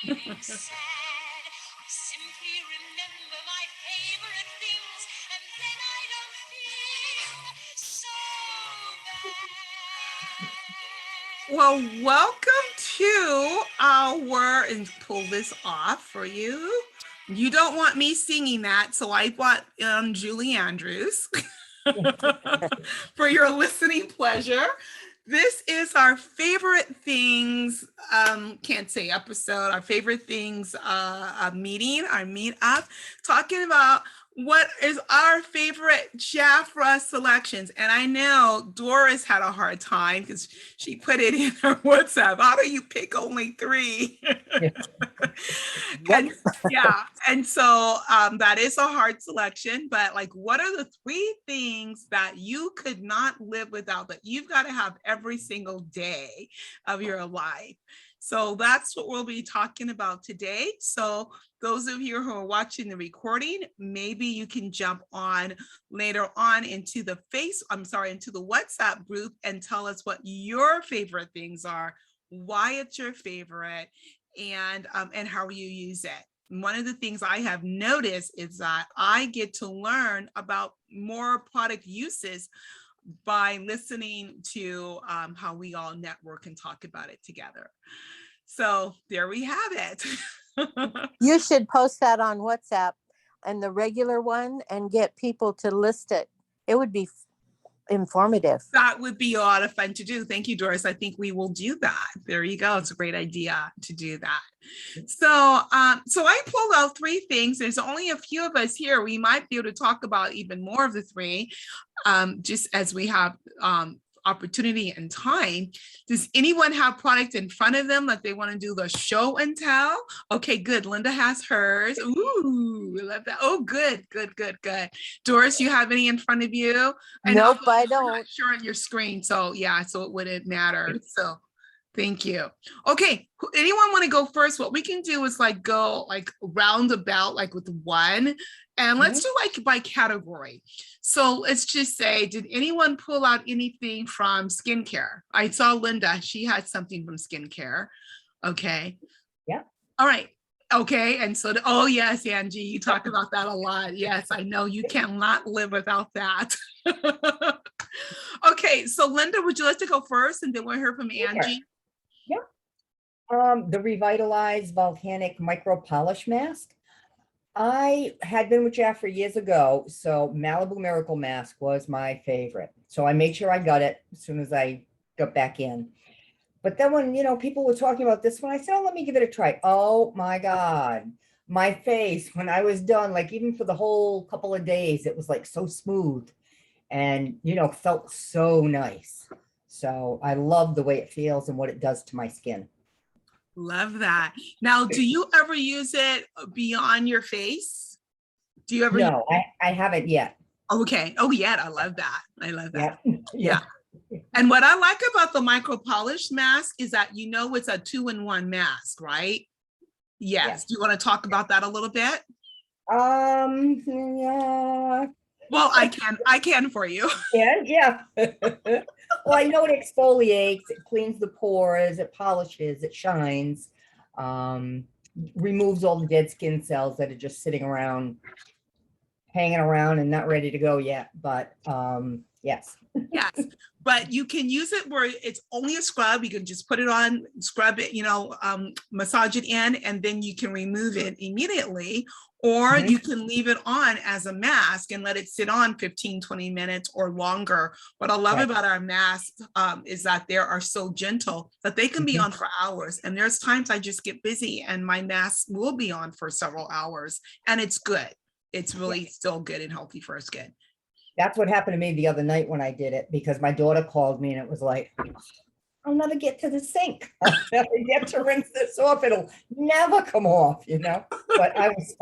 sad. I simply remember my favorite things, and then I don't feel so Well, bad. welcome to our, and pull this off for you. You don't want me singing that, so I bought Julie Andrews for your listening pleasure. This is our favorite things, can't say episode, our favorite things meeting, our meet up, talking about what is our favorite Jafra selections. And I know Doris had a hard time because she put it in her WhatsApp. How do you pick only three? Yep. And yeah, and so that is a hard selection, but like, what are the three things that you could not live without, that you've got to have every single day of your life? So that's what we'll be talking about today. So those of you who are watching the recording, maybe you can jump on later on into the into the WhatsApp group and tell us what your favorite things are, why it's your favorite, and how you use it. One of the things I have noticed is that I get to learn about more product uses by listening to how we all network and talk about it together. So there we have it. You should post that on WhatsApp and the regular one and get people to list it. It would be informative. That would be a lot of fun to do. Thank you, Doris. I think we will do that. There you go. It's a great idea to do that. So I pulled out three things. There's only a few of us here. We might be able to talk about even more of the three, just as we have opportunity and time. Does anyone have product in front of them that they want to do the show and tell? Okay, good. Linda has hers. Ooh, we love that. Oh, good. Doris, you have any in front of you? And Nope, I I'm not don't. sure on your screen. So yeah, so it wouldn't matter. So thank you. Okay, anyone want to go first? What we can do is like go like roundabout, like with one, and let's do like by category. So let's just say, did anyone pull out anything from skincare? I saw Linda, she had something from skincare. Okay. Yeah. All right. Okay. And so, oh yes, Angie, you talk about that a lot. Yes, I know you cannot live without that. Okay. So Linda, would you like to go first and then we'll hear from Angie? Yeah. The Revitalize Volcanic Micro Polish Mask. I had been with Jafra years ago, so Malibu Miracle Mask was my favorite. So I made sure I got it as soon as I got back in. But then when, people were talking about this one, I said, oh, let me give it a try. Oh my God. My face, when I was done, like even for the whole couple of days, it was like so smooth and, felt so nice. So I love the way it feels and what it does to my skin. Love that. Now, do you ever use it beyond your face? Do you ever? No, I haven't yet. Okay. Oh, yeah. I love that. I love that. Yeah. And what I like about the micro polish mask is that, it's a 2-in-1 mask, right? Yes. Do you want to talk about that a little bit? Yeah. Well, I can for you. Yeah. Well, I know it exfoliates, it cleans the pores, it polishes, it shines, removes all the dead skin cells that are just sitting around, hanging around and not ready to go yet. But yes. Yes, but you can use it where it's only a scrub. You can just put it on, scrub it, massage it in, and then you can remove it immediately. Or you can leave it on as a mask and let it sit on 15, 20 minutes or longer. What I love about our masks is that they are so gentle that they can be on for hours. And there's times I just get busy and my mask will be on for several hours and it's good. It's really still good and healthy for our skin. That's what happened to me the other night when I did it, because my daughter called me and it was like, I'll never get to the sink. I'll never get to rinse this off. It'll never come off, but I was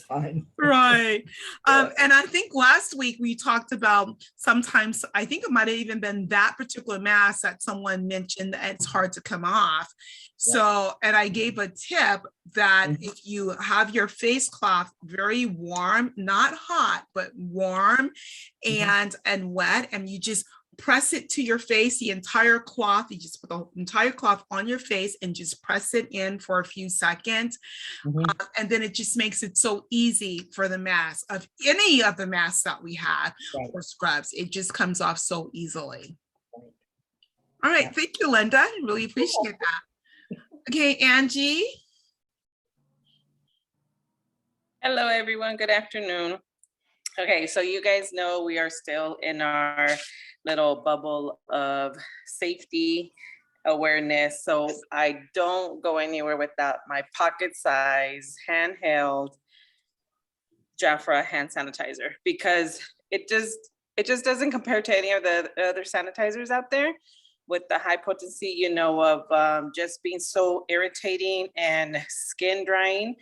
fine. Right. And I think last week we talked about sometimes, I think it might have even been that particular mask that someone mentioned that it's hard to come off. So, and I gave a tip that if you have your face cloth very warm, not hot, but warm and wet, and you just press it to your face, the entire cloth. You just put the entire cloth on your face and just press it in for a few seconds. Mhm. And then it just makes it so easy for the mask of any of the masks that we have Right. or scrubs. It just comes off so easily. All right, Yeah. thank you, Linda. I really appreciate that. Okay, Angie. Hello, everyone. Good afternoon. Okay, so you guys know we are still in our little bubble of safety awareness. So I don't go anywhere without my pocket size, handheld Jafra hand sanitizer because it just doesn't compare to any of the other sanitizers out there with the high potency, you know, of just being so irritating and skin drying.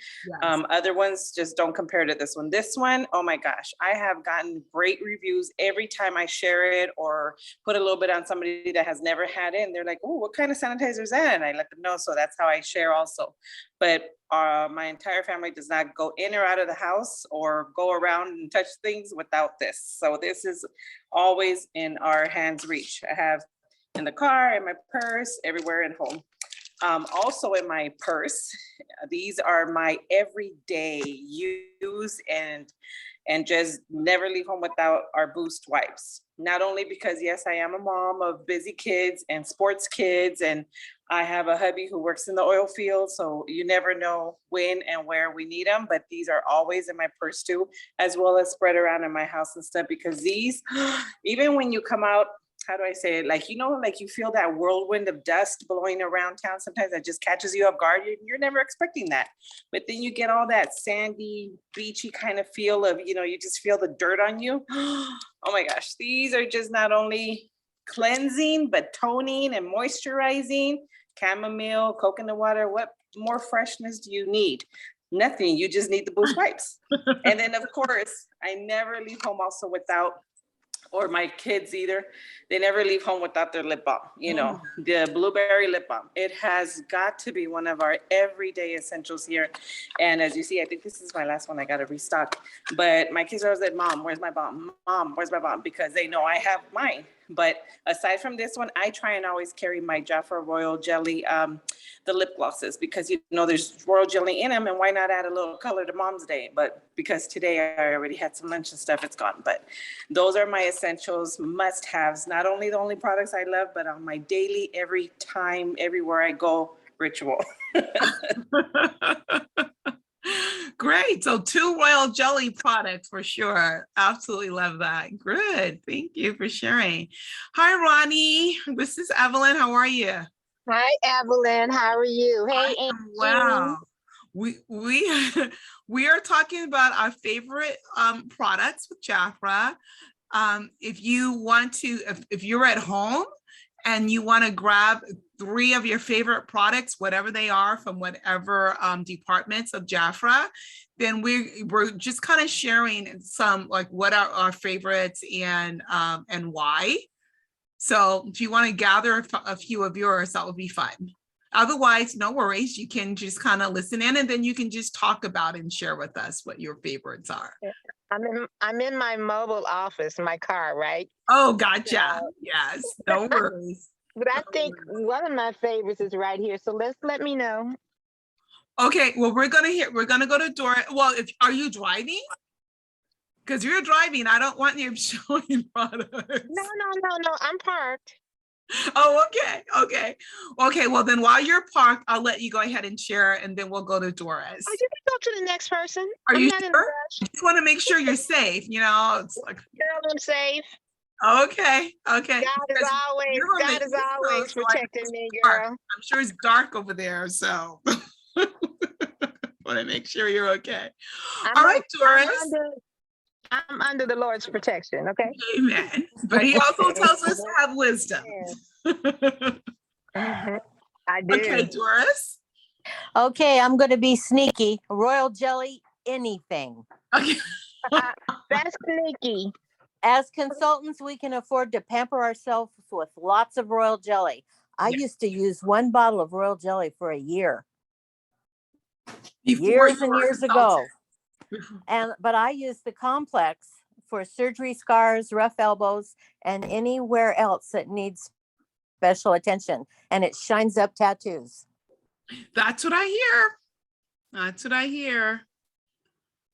Yes. Other ones just don't compare to this one. This one, oh my gosh, I have gotten great reviews every time I share it or put a little bit on somebody that has never had it. And they're like, oh, what kind of sanitizer is that? And I let them know. So that's how I share also. But my entire family does not go in or out of the house or go around and touch things without this. So this is always in our hands reach. I have in the car, in my purse, everywhere at home. Also in my purse, these are my everyday use and just never leave home without our Boost wipes. Not only because, yes, I am a mom of busy kids and sports kids, and I have a hubby who works in the oil field, so you never know when and where we need them, but these are always in my purse too, as well as spread around in my house and stuff, because these, even when you come out, how do I say it? Like, you know, like you feel that whirlwind of dust blowing around town sometimes that just catches you off guard. You're never expecting that. But then you get all that sandy, beachy kind of feel of, you know, you just feel the dirt on you. Oh my gosh, these are just not only cleansing, but toning and moisturizing. Chamomile, coconut water, what more freshness do you need? Nothing, you just need the Boost wipes. And then of course, I never leave home also without, or my kids either, they never leave home without their lip balm, you know, the blueberry lip balm. It has got to be one of our everyday essentials here. And as you see, I think this is my last one, I gotta restock. But my kids are always like, Mom, where's my balm? Mom, where's my balm? Because they know I have mine. But aside from this one, I try and always carry my Jafra Royal Jelly, the lip glosses, because you know there's royal jelly in them, and why not add a little color to Mom's Day? But because today I already had some lunch and stuff, it's gone. But those are my essentials, must-haves. Not only the only products I love, but on my daily, every time, everywhere I go ritual. Great. So 2 royal jelly products for sure. Absolutely love that. Good. Thank you for sharing. Hi, Ronnie. This is Evelyn. How are you? Hi, Evelyn. How are you? Hey, Angie. Wow. We we are talking about our favorite products with Jafra. If you want to, if you're at home and you want to grab 3 of your favorite products, whatever they are from whatever departments of Jafra, then we're just kind of sharing some like what are our favorites and why. So if you want to gather a few of yours, that would be fun. Otherwise, no worries. You can just kind of listen in and then you can just talk about and share with us what your favorites are. I'm in my mobile office, my car, right? Oh, gotcha. Yes, no worries. But I think one of my favorites is right here. So let me know. Okay, well, we're gonna go to Dora. Well, are you driving? Because you're driving, I don't want you showing products. No. I'm parked. Oh, okay. Well, then while you're parked, I'll let you go ahead and share, and then we'll go to Doris. Oh, you can go to the next person. Are I'm you not in a sure? rush. I just want to make sure you're safe. You know, it's like Girl, I'm safe. okay. God Because is always, you're on the God is East always Coast, so I protecting me, dark. girl. I'm sure it's dark over there, so want to make sure you're okay. All right, Doris. I'm under the Lord's protection, okay? Amen. But he also tells us to have wisdom. I do. Okay, Doris. Okay, I'm going to be sneaky. Royal jelly, anything. Okay. That's sneaky. As consultants, we can afford to pamper ourselves with lots of royal jelly. I used to use 1 bottle of royal jelly for a year. Before Years you and were a years ago. consultant. But I used the complex for surgery scars, rough elbows, and anywhere else that needs special attention. And it shines up tattoos. That's what I hear. That's what I hear.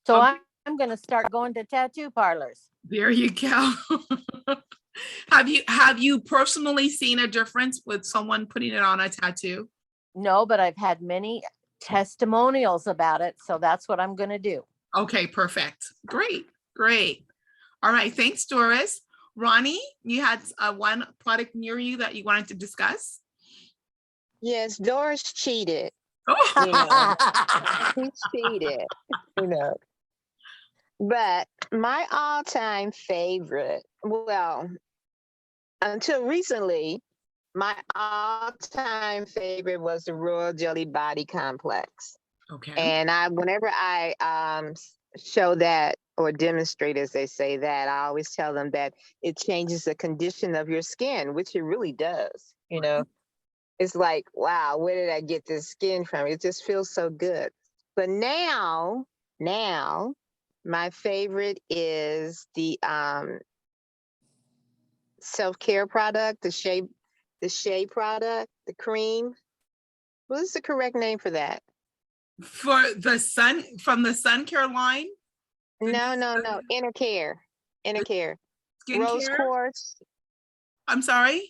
So Okay. I'm going to start going to tattoo parlors. There you go. Have you personally seen a difference with someone putting it on a tattoo? No, but I've had many testimonials about it. So that's what I'm going to do. Okay, perfect. Great, great. All right, thanks, Doris. Ronnie, you had one product near you that you wanted to discuss? Yes, Doris cheated. Oh, You know, she cheated. You know. But my all-time favorite, well, until recently, my all-time favorite was the Royal Jelly Body Complex. okay. And whenever I show that or demonstrate, as they say that, I always tell them that it changes the condition of your skin, which it really does. You know, it's like, wow, where did I get this skin from? It just feels so good. But now, my favorite is the self-care product, the Shea product, the cream. What is the correct name for that? For the from the sun care line? No, Inner Care. Rose Skincare? quartz. I'm sorry?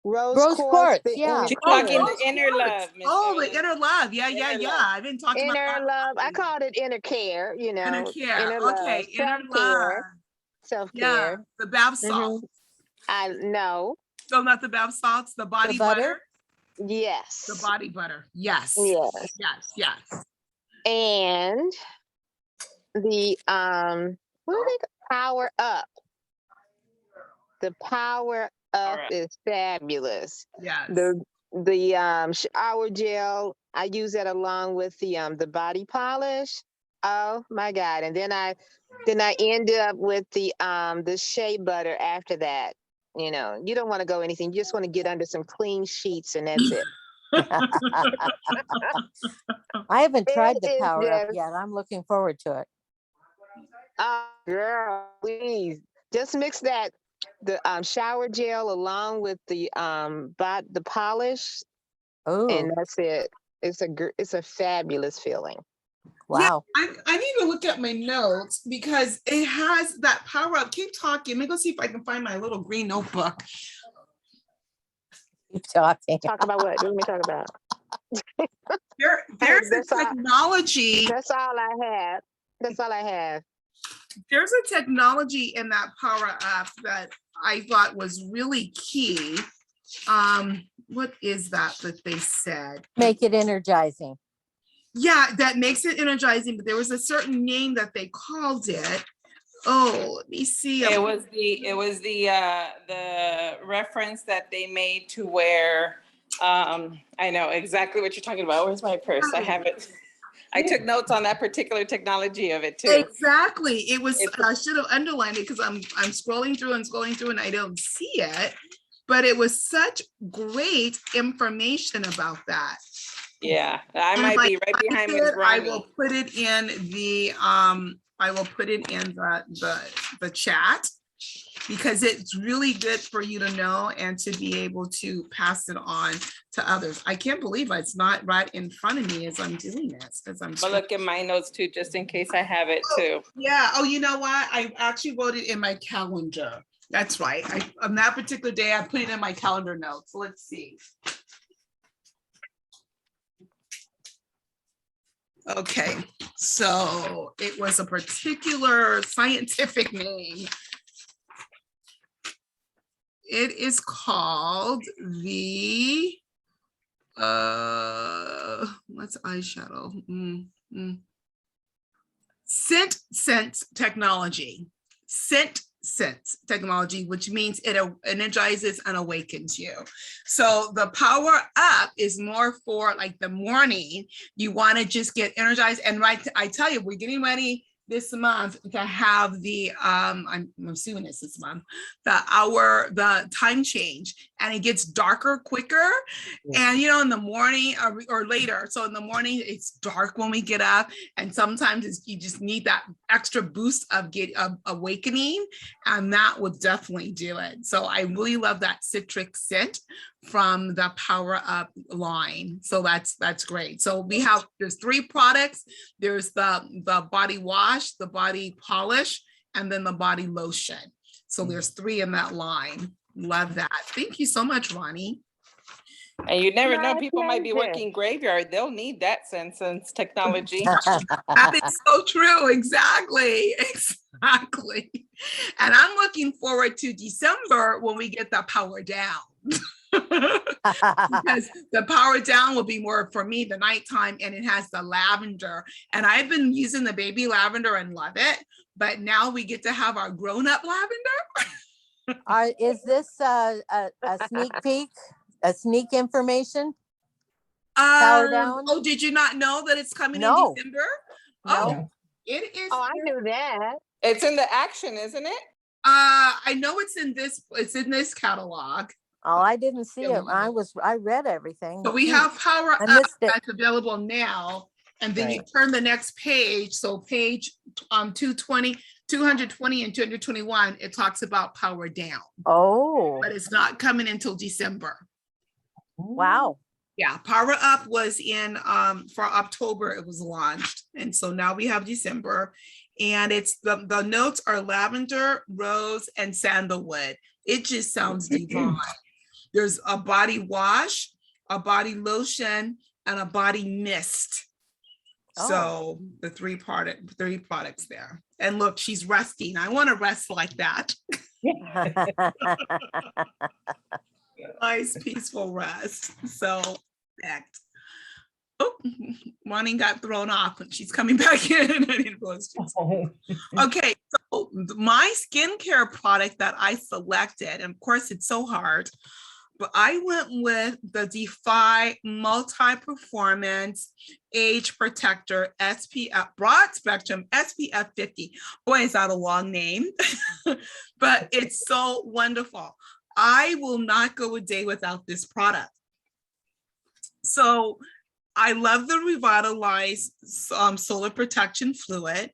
Rose quartz, the yeah. She's Oh, talking Rose the inner quartz. love. Miss Oh, the Evelyn. inner love. Yeah, yeah, Inner yeah. love. I've been talking about Inner that. love. I called it Inner Care, you know. Inner care. Inner love. Okay, inner love. Self-care. Yeah, Self-care. the bath salts. I know. So not the bath salts, the body butter? butter. Yes. The body butter. Yes. Yes. Yes. Yes. And the what do they Power Up. The Power Up Alright. is fabulous. Yes. The shower gel, I use that along with the body polish. Oh my God. And then I end up with the shea butter after that. You know, you don't want to go anything. You just want to get under some clean sheets and that's it. I haven't tried the It is Power Up just- yet. I'm looking forward to it. Oh, girl, please just mix the shower gel along with the polish, Oh, and that's it. It's a fabulous feeling. wow. I need to look at my notes because it has that power up. Keep talking. Let me go see if I can find my little green notebook. Keep talking. Talk about what? What do we talk about? There's a That's all- technology. That's all I have. That's all I have. There's a technology in that power up that I thought was really key. What is that they said? Make it energizing. Yeah, that makes it energizing, but there was a certain name that they called it. Oh, let me see. It was the reference that they made to where I know exactly what you're talking about. Where's my purse? I have it. I took notes on that particular technology of it too. Exactly. It was, It's- I should have underlined it because I'm scrolling through and I don't see it. But it was such great information about that. Yeah, I And might if be right I behind find Ms. it, I will Ronnie. put it in the the chat because it's really good for you to know and to be able to pass it on to others. I can't believe it's not right in front of me as I'm doing this, as I'm. But look at my notes too, just in case I have it too. Yeah. Oh, you know what? I actually wrote it in my calendar. That's right. On that particular day, I put it in my calendar notes. Let's see. Okay, so it was a particular scientific name. It is called the, what's eyeshadow? Scent Sense technology. Scent Sense technology, which means it energizes and awakens you. So the Power Up is more for like the morning. You want to just get energized. And right, I tell you, we're getting ready this month to have the I'm assuming it's this month, the time change. and it gets darker quicker. And in the morning or later. So in the morning, it's dark when we get up. And sometimes you just need that extra boost of awakening. And that would definitely do it. So I really love that citric scent from the Power Up line. So that's great. So there's 3 products. There's the body wash, the body polish, and then the body lotion. So there's 3 in that line. Love that. Thank you so much, Ronnie. And you never know, My people might be pleasure. working graveyard. They'll need that sense technology. That is so true. Exactly. Exactly. And I'm looking forward to December when we get the Power Down. Because the Power Down will be more for me the nighttime, and it has the lavender. And I've been using the baby lavender and love it. But now we get to have our grown-up lavender. Is this a sneak peek, a sneak information? Power Down? Oh, did you not know that it's coming No. in December? No. Oh, it is. Oh, I knew that. It's in the action, isn't it? I know it's in this catalog. Oh, I didn't see it. Yeah. I read everything. So we have Power I Up missed it. that's available now. And then you Right. turn the next page. So page 220 and 221, it talks about Power Down, Oh, but it's not coming until December. wow. Yeah, Power Up was in for October, it was launched. And so now we have December. And it's the notes are lavender, rose, and sandalwood. It just sounds divine. There's a body wash, a body lotion, and a body mist. So the 3 products there. And look, she's resting. I want to rest like that. Nice, peaceful rest. So, perfect. Oh, Ronnie got thrown off, but she's coming back in. I didn't realize she was- Oh. Okay, so my skincare product that I selected, and of course it's so hard, but I went with the Defy Multi-Performance Age Protector SPF Broad Spectrum SPF 50. Boy, is that a long name, but it's so wonderful. I will not go a day without this product. So I love the Revitalize Solar Protection Fluid,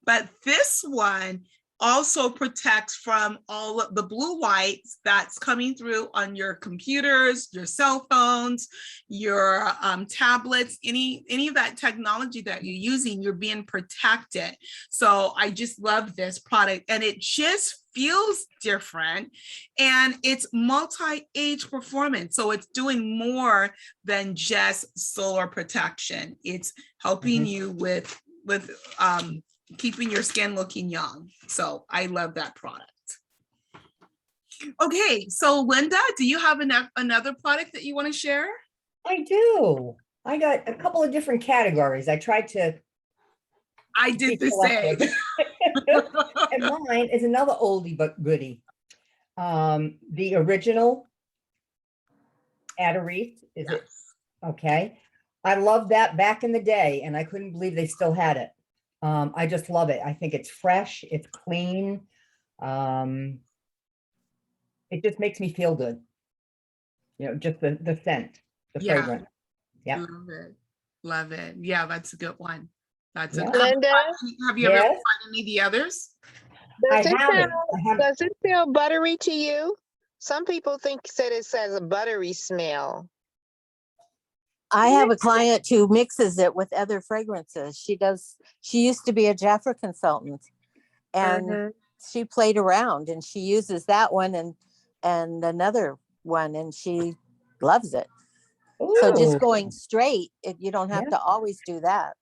but this one also protects from all of the blue lights that's coming through on your computers, your cell phones, your tablets, any of that technology that you're using, you're being protected. So I just love this product, and it just feels different, and it's multi-age performance. So it's doing more than just solar protection. It's helping you with keeping your skin looking young. So I love that product. Okay, so Linda, do you have another product that you want to share? I do. I got a couple of different categories. I tried to. I did the same. And mine is another oldie but goodie. The original Adderith, is it? Okay. I loved that back in the day, and I couldn't believe they still had it. I just love it. I think it's fresh, it's clean. It just makes me feel good. Just the scent, the Yeah. fragrance. Yeah. Love it. Love it. Yeah, that's a good one. That's Yeah. a Linda, Have you ever Yes? tried any of the others? I does it haven't. feel, does it feel buttery to you? Some people said it has a buttery smell. I have a client who mixes it with other fragrances. She used to be a Jafra consultant, and she played around, and she uses that one and another one, and she loves it. So Ooh, just going straight, you don't have Yeah. to always do that.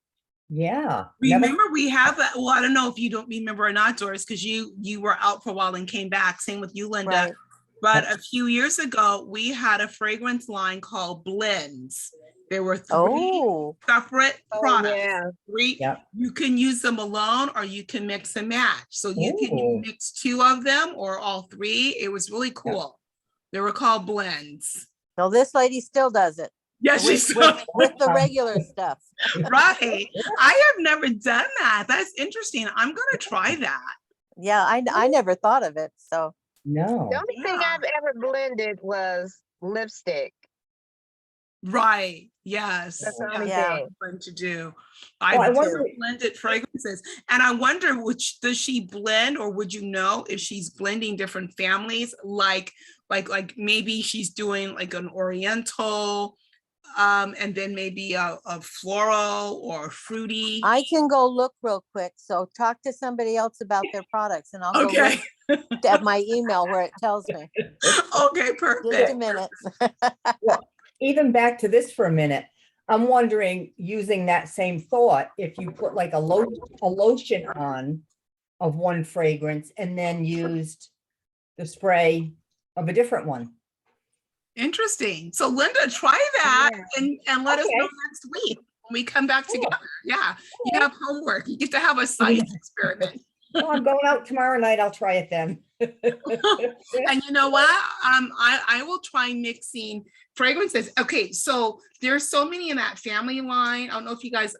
yeah. Never- Remember we have that. Well, I don't know if you don't remember or not, Doris, because you were out for a while and came back. Same with you, Linda. Right. But a few years ago, we had a fragrance line called Blends. There were 3 Oh, separate products. yeah. 3. Yep. You can use them alone, or you can mix and match. So you Ooh. can mix 2 of them or all 3. It was really cool. They were called Blends. no, this lady still does it Yes, with the regular stuff. right. I have never done that. That's interesting. I'm gonna try that. Yeah, I never thought of it. So No. The only thing Yeah. I've ever blended was lipstick. Right. Yes. That's the Oh. only Yeah. thing. Fun to do. Well, I I've wonder, never blended fragrances, and I wonder which does she blend, or would you know if she's blending different families, like maybe she's doing like an Oriental, and then maybe a floral or fruity. I can go look real quick. So talk to somebody else about their products and I'll go Okay. look at my email where it tells me. Okay. Just a Perfect. minute. well, even back to this for a minute, I'm wondering, using that same thought, if you put like a lotion on of one fragrance and then used the spray of a different one. Interesting. So Linda, try that and let us know Okay. next week when we come back Cool. together. Yeah. You have homework. You get to have a science experiment. Well, I'm going out tomorrow night. I'll try it then. And you know what? I will try mixing fragrances. Okay, so there's so many in that family line. I don't know if you guys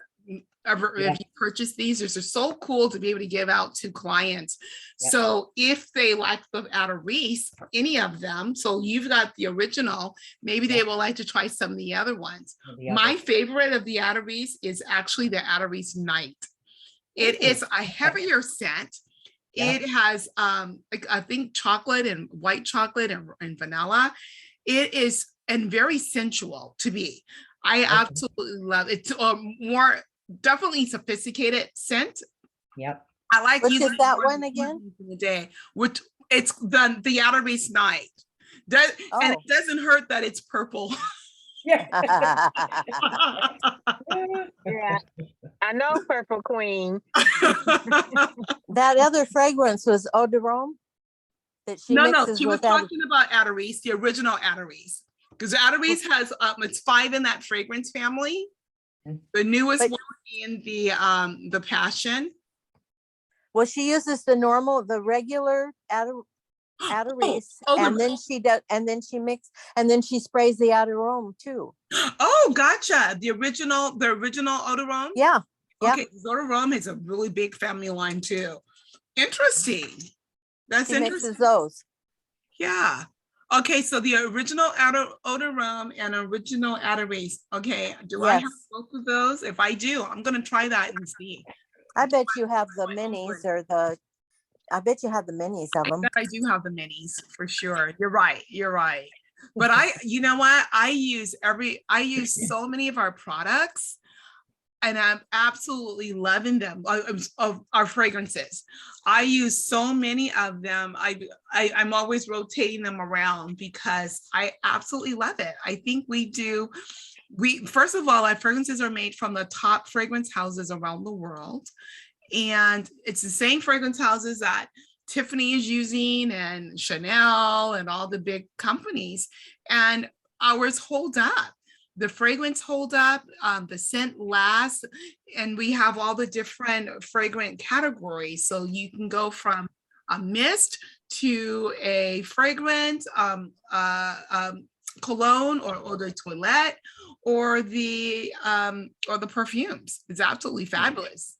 ever Yeah. if you purchase these. They're so cool to be able to give out to clients. Yeah. So if they like the Ada Reese, any of them, so you've got the original, maybe they Yeah. will like to try some of the other ones. The My other. favorite of the Ada Reese is actually the Ada Reese Night. It Ooh, is a heavier scent. Yeah. It has like I think chocolate and white chocolate and vanilla. It is and very sensual to me. I absolutely love it. It's more definitely sophisticated scent. Yep. I like Which using is that it more one than again? once in the day. Which it's the Outer Reese Night. And Oh. it doesn't hurt that it's purple. Yeah. Yeah, I know, Purple Queen. That other fragrance was Eau de Rome that she No, mixes she was with. talking about Ada Reese, the original Ada Reese. Because Ada Reese has it's 5 in that fragrance family. The newest But- one being the Passion. Well, she uses the regular Ada Reese, oh, the- and then she does, and then she and then she sprays the Eau de Rome too. Oh, gotcha. The original Eau de Rome. Yeah, yeah. Okay, Eau de Rome has a really big family line too. Interesting. That's She interesting. mixes those. Yeah. Okay, so the original Eau de Rome and original Ada Reese. Okay, do I have Yes. both of those? If I do, I'm gonna try that and see. I bet you have the minis or I bet you have the minis of them. I do have the minis for sure. You're right. You're right. But you know what? I use so many of our products and I'm absolutely loving them of our fragrances. I use so many of them. I'm always rotating them around because I absolutely love it. I think first of all, our fragrances are made from the top fragrance houses around the world. And it's the same fragrance houses that Tiffany is using and Chanel and all the big companies. And ours hold up. The fragrance hold up, the scent lasts, and we have all the different fragrant categories. So you can go from a mist to a fragrant cologne or eau de toilette or the perfumes. It's absolutely fabulous.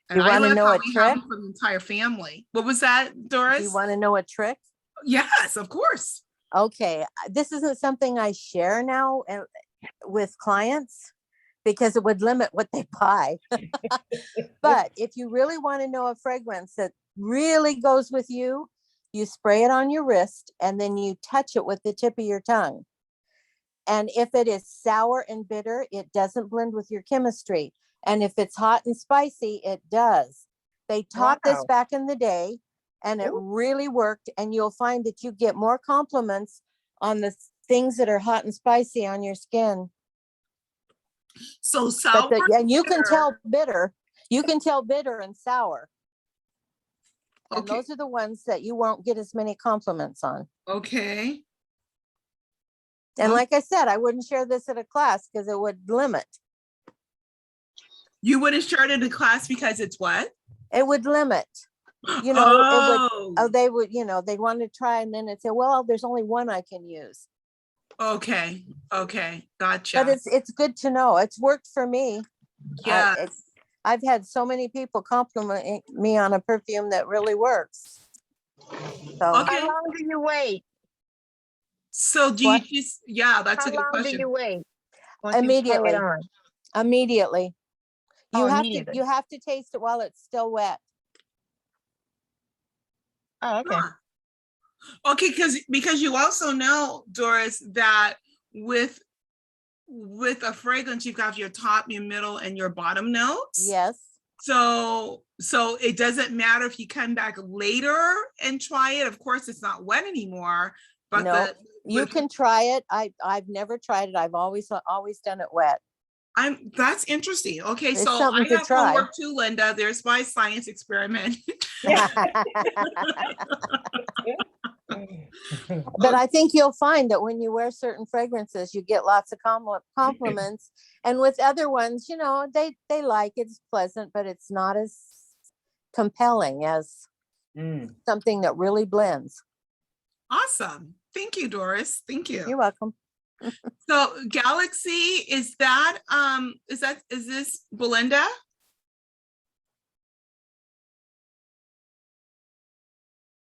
And You I wanna love know how a we have trick? them for the entire family. What was that, Do Doris? you want to know a trick? Yes, of course. Okay, this isn't something I share now with clients because it would limit what they buy. But if you really want to know a fragrance that really goes with you, you spray it on your wrist and then you touch it with the tip of your tongue. And if it is sour and bitter, it doesn't blend with your chemistry. And if it's hot and spicy, it does. They taught this Wow. back in the day and it Ooh. really worked. And you'll find that you get more compliments on the things that are hot and spicy on your skin. So sour. And you can bitter. tell bitter. You can tell bitter and sour. And Okay. those are the ones that you won't get as many compliments on. Okay. And Oh. like I said, I wouldn't share this at a class because it would limit. You wouldn't share it in the class because it's what? It would limit. You know, they would, they want to try and then it's say, well, there's only one I can use. Okay. Okay. Gotcha. But it's good to know. It's worked for me. Yeah. I've had so many people compliment me on a perfume that really works. So Okay. How long do you wait? So do you What? just, yeah, that's How a good long do question. you wait? Once you spray immediately, it on? immediately. Oh, You have to, immediately. you have to taste it while it's still wet. Oh, okay. Huh. Okay, because you also know, Doris, that with a fragrance, you've got your top, your middle, and your bottom notes. Yes. So it doesn't matter if you come back later and try it. Of course, it's not wet anymore, but No, you but can try it. I've never tried it. I've always done it wet. that's interesting. Okay, It's so something I to have try. homework too, Linda. There's my science experiment. But I think you'll find that when you wear certain fragrances, you get lots of compliments. And with other ones, you know, they like it, it's pleasant, but it's not as compelling as Mm. something that really blends. Awesome. Thank you, Doris. Thank you. You're welcome. So Galaxy, is this Belinda?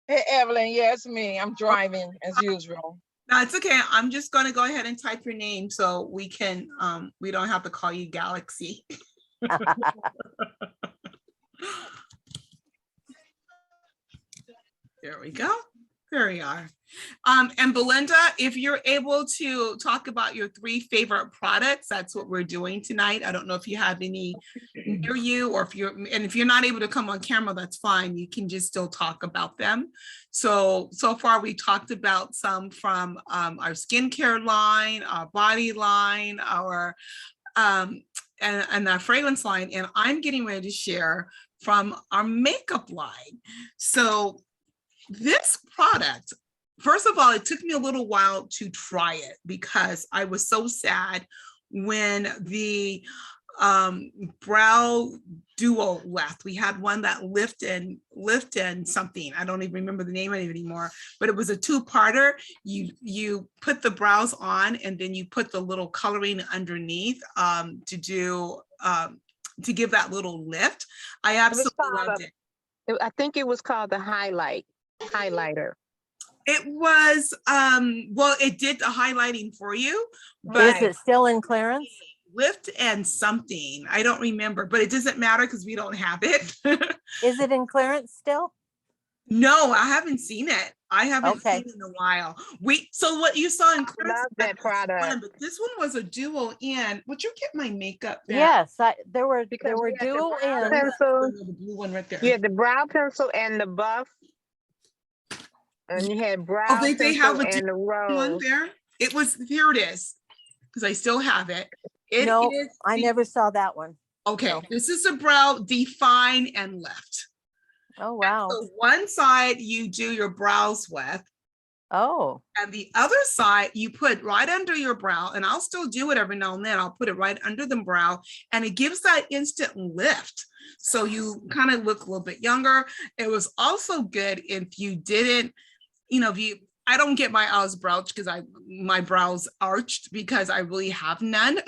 Hey, Evelyn, yeah, it's me. I'm driving as usual. No, it's okay. I'm just gonna go ahead and type your name so we can, we don't have to call you Galaxy. There we go. There we are. And Belinda, if you're able to talk about your 3 favorite products, that's what we're doing tonight. I don't know if you have any near you, or if you're not able to come on camera, that's fine. You can just still talk about them. So far we talked about some from our skincare line, our body line, our and our fragrance line, and I'm getting ready to share from our makeup line. So this product, first of all, it took me a little while to try it because I was so sad when the brow duo left. We had one that lift and something. I don't even remember the name of it anymore, but it was a 2-parter. You put the brows on and then you put the little coloring underneath to give that little lift. I absolutely loved it. I think it was called the highlighter. It was, well, it did the highlighting for you, but Is it still in clearance? lift and something, I don't remember, but it doesn't matter because we don't have it. Is it in clearance still? No, I haven't seen it. I haven't Okay. seen it in a while. So what you saw in I clearance, love that product. but this one was a duo in. Would you get my makeup back? Yes, there were Because we had the dual brow ends. pencil, The blue one right there. you had the brow pencil and the buff. And you had brow Oh, they have pencil a and the one rose. there. Here it is, because I still have it. No, is I the- never saw that one. Okay, No. this is a brow define and lift. Oh, wow. So one side you do your brows with, Oh, and the other side you put right under your brow, and I'll still do it every now and then. I'll put it right under the brow, and it gives that instant lift. So you kind of look a little bit younger. It was also good if you didn't, I don't get my eyes brows because my brows arched because I really have none.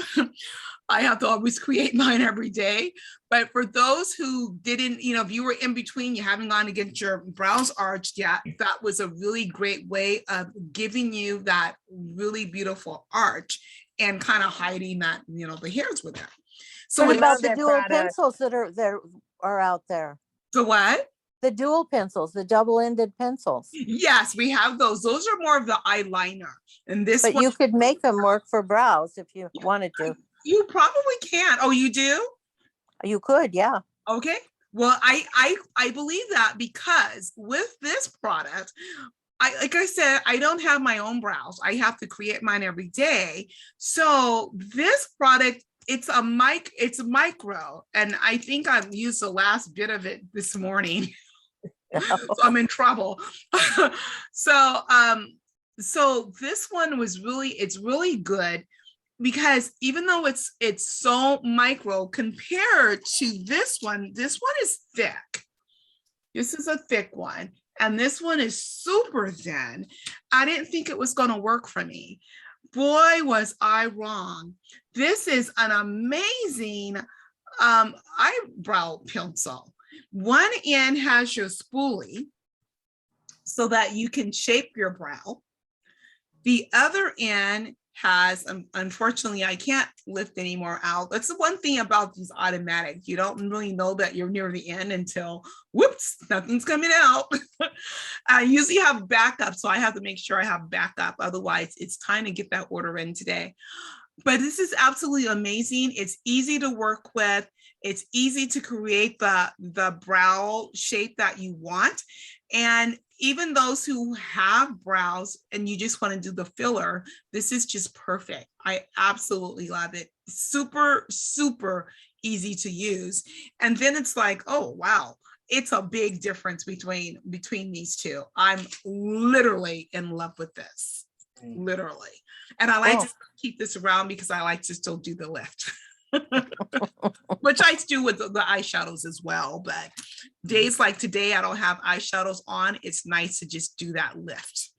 I have to always create mine every day. But for those who didn't, if you were in between, you haven't gone to get your brows arched yet, that was a really great way of giving you that really beautiful arch and kind of hiding that, the hairs with it. So what I about love the that dual product. pencils that are out there? the what? The dual pencils, the double-ended pencils. Yes, we have those. Those are more of the eyeliner. And this But one, you could make them work for brows if you wanted to. you probably can. Oh, you do? You could, yeah. Okay. Well, I believe that because with this product, like I said, I don't have my own brows. I have to create mine every day. So this product, it's micro, and I think I've used the last bit of it this morning. So I'm in trouble. So this one it's really good because even though it's so micro compared to this one is thick. This is a thick one, and this one is super thin. I didn't think it was going to work for me. Boy, was I wrong. This is an amazing eyebrow pencil. One end has your spoolie, so that you can shape your brow. The other end has, unfortunately, I can't lift anymore out. That's the one thing about these automatic. You don't really know that you're near the end until, whoops, nothing's coming out. I usually have backup, so I have to make sure I have backup. Otherwise, it's time to get that order in today. But this is absolutely amazing. It's easy to work with. It's easy to create the brow shape that you want. And even those who have brows and you just want to do the filler, this is just perfect. I absolutely love it. Super, super easy to use. And then it's like, oh, wow, it's a big difference between these two. I'm literally in love with this, literally. And I like to keep this around because I like to still do the lift. Which I do with the eyeshadows as well, but days like today I don't have eyeshadows on, it's nice to just do that lift.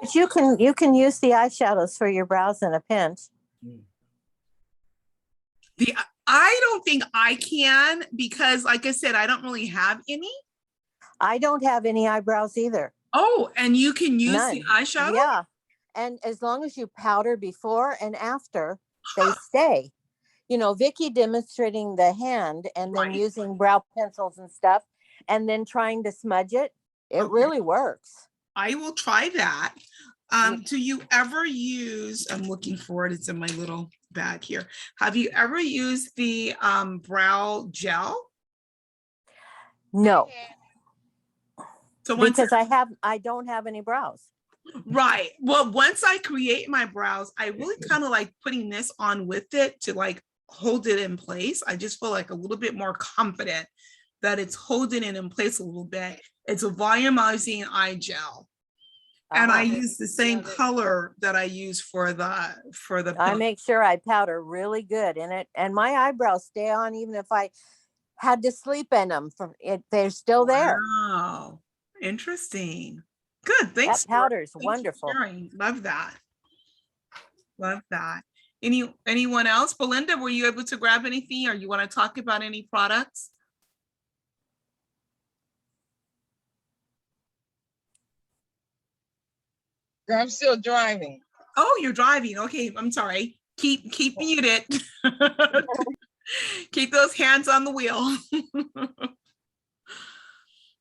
But you can use the eyeshadows for your brows in a pinch. I don't think I can, because like I said, I don't really have any. I don't have any eyebrows either. Oh, and you can use None. the eyeshadow? Yeah, and as long as you powder before and after, they stay. You know, Vicky demonstrating the hand and then Right. using brow pencils and stuff, and then trying to smudge it. It Okay. really works. I will try that. Do you ever use, I'm looking for it, it's in my little bag here. Have you ever used the brow gel? No, So once, because I don't have any brows. right. Well, once I create my brows, I really kind of like putting this on with it to like hold it in place. I just feel like a little bit more confident that it's holding it in place a little bit. It's a volumizing eye gel. And I use the same color that I use for the I make sure I powder really good in it, and my eyebrows stay on even if I had to sleep in them. From it, they're still there. Wow, interesting. Good, thanks. That powder's Thanks for wonderful. sharing. Love that. Love that. Anyone else? Belinda, were you able to grab anything, or you want to talk about any products? I'm still driving. Oh, you're driving. Okay, I'm sorry. Keep muted. Keep those hands on the wheel.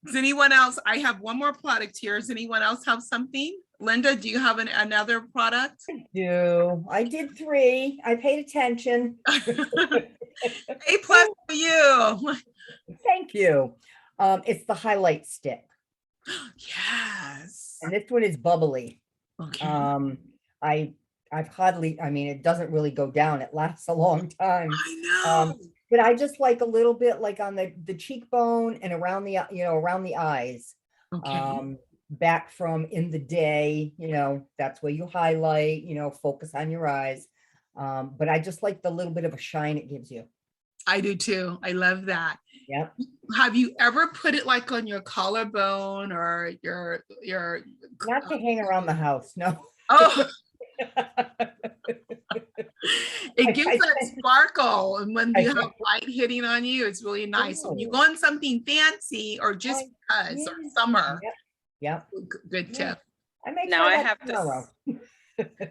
Does anyone else? I have one more product here. Does anyone else have something? Linda, do you have another product? I did 3. I paid attention. A+ for you. Thank you. It's the highlight stick, Yes. and this one is bubbly. Okay. I've hardly, I mean, it doesn't really go down. It lasts a long time. I know. But I just like a little bit like on the cheekbone and around the, around the eyes. Okay. Back from in the day, that's where you highlight, focus on your eyes. But I just like the little bit of a shine it gives you. I do too. I love that. Yep. Have you ever put it like on your collarbone or your Not to hang around the house, no. oh, it gives that sparkle, and when you have light hitting on you, it's really nice. When you go on something fancy or just because or summer. Yep. Good tip. I may Now try I that have to tomorrow.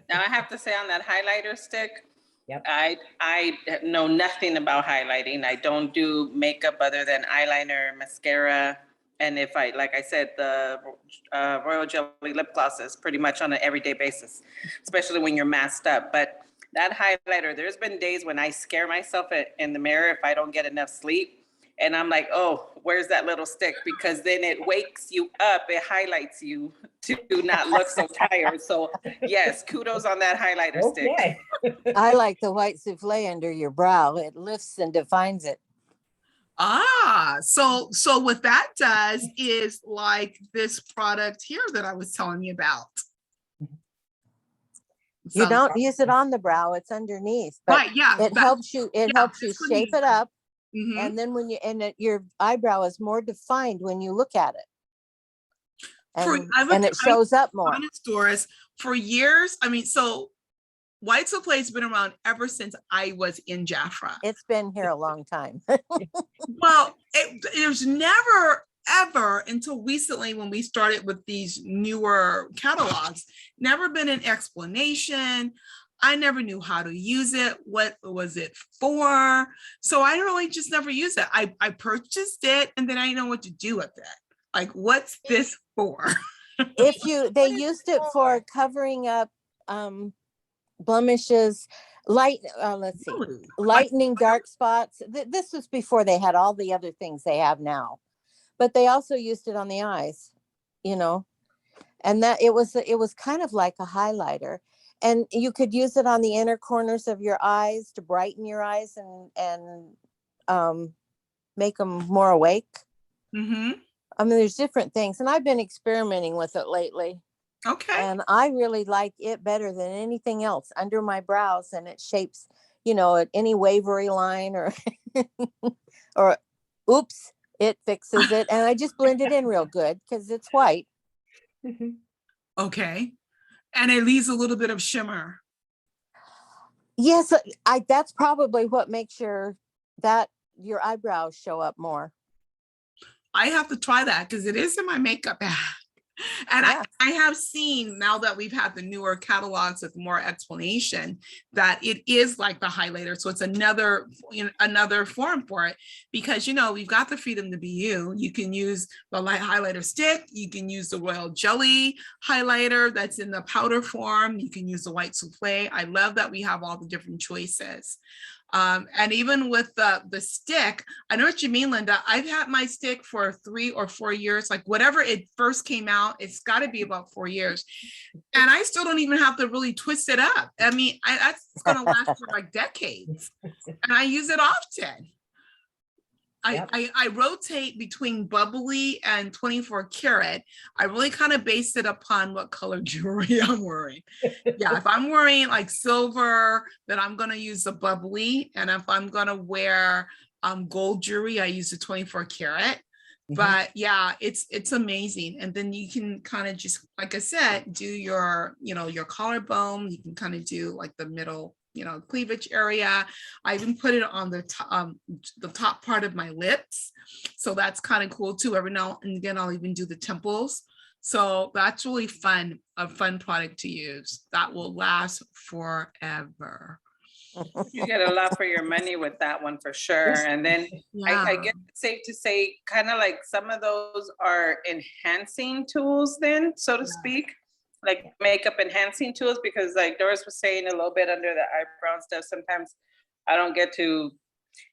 Now I have to say on that highlighter stick, Yep. I know nothing about highlighting. I don't do makeup other than eyeliner, mascara. And if like I said, the Royal Jelly lip gloss is pretty much on an everyday basis, especially when you're masked up. But that highlighter, there's been days when I scare myself in the mirror if I don't get enough sleep. And I'm like, oh, where's that little stick? Because then it wakes you up. It highlights you to not look so tired. So yes, kudos on that highlighter stick. Okay. I like the white souffle under your brow. It lifts and defines it. So what that does is like this product here that I was telling you about. You So- don't use it on the brow, it's underneath, but right, yeah. it helps you this one shape you- it up. Mhm. And then your eyebrow is more defined when you look at it. And it shows up more. Honest, Doris, for years, I mean, so white souffle has been around ever since I was in Jafra. It's been here a long time. Well, there's never ever until recently when we started with these newer catalogs, never been an explanation. I never knew how to use it. What was it for? So I really just never used it. I purchased it and then I didn't know what to do with it. Like, what's this for? If you, they used it for covering up blemishes, let's see, Really? lightening dark spots. This was before they had all the other things they have now, but they also used it on the eyes, you know, and that it was kind of like a highlighter, and you could use it on the inner corners of your eyes to brighten your eyes and make them more awake. Mm-hmm. I mean, there's different things, and I've been experimenting with it lately. Okay. And I really like it better than anything else under my brows, and it shapes, you know, any wavery line or or oops, it fixes it, and I just blend it in real good because it's white. Okay. And it leaves a little bit of shimmer. Yes, that's probably what makes your eyebrows show up more. I have to try that because it is in my makeup bag. And Yeah. I have seen, now that we've had the newer catalogs with more explanation, that it is like the highlighter. So it's another form for it, because, you know, we've got the freedom to be you. You can use the light highlighter stick. You can use the royal jelly highlighter that's in the powder form. You can use the white souffle. I love that we have all the different choices. And even with the stick, I know what you mean, Linda. I've had my stick for 3 or 4 years, like whatever it first came out, it's got to be about 4 years. And I still don't even have to really twist it up. I mean, that's going to last for like decades. And I use it often. Yep. I rotate between bubbly and 24 karat. I really kind of base it upon what color jewelry I'm wearing. Yeah, if I'm wearing like silver, then I'm going to use the bubbly. And if I'm going to wear gold jewelry, I use the 24 karat. But yeah, it's amazing. And then you can kind of just, like I said, do your, you know, your collarbone. You can kind of do like the middle, you know, cleavage area. I even put it on the top part of my lips. So that's kind of cool too. Every now and again, I'll even do the temples. So that's really fun, a fun product to use that will last forever. You get a lot for your money with that one for sure. And then I guess it's safe to say kind of like some of those are enhancing tools then, so to speak, like makeup enhancing tools, because like Doris was saying a little bit under the eyebrow and stuff, sometimes I don't get to,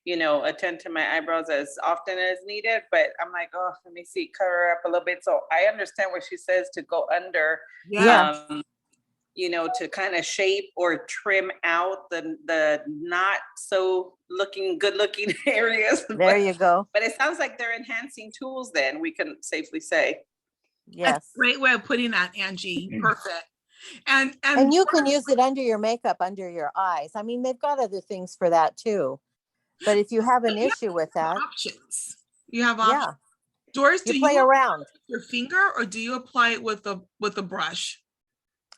you know, attend to my eyebrows as often as needed, but I'm like, oh, let me see, cover up a little bit. So I understand what she says to go under. Yeah. You know, to kind of shape or trim out the not so good looking areas. There you go. But it sounds like they're enhancing tools then, we can safely say. Yes. That's a great way of putting that, Angie. Perfect. And you can use it under your makeup, under your eyes. I mean, they've got other things for that too. But if you have an issue with that, options. You have options. yeah. Doris, do You play around. with your finger or do you apply it with a brush?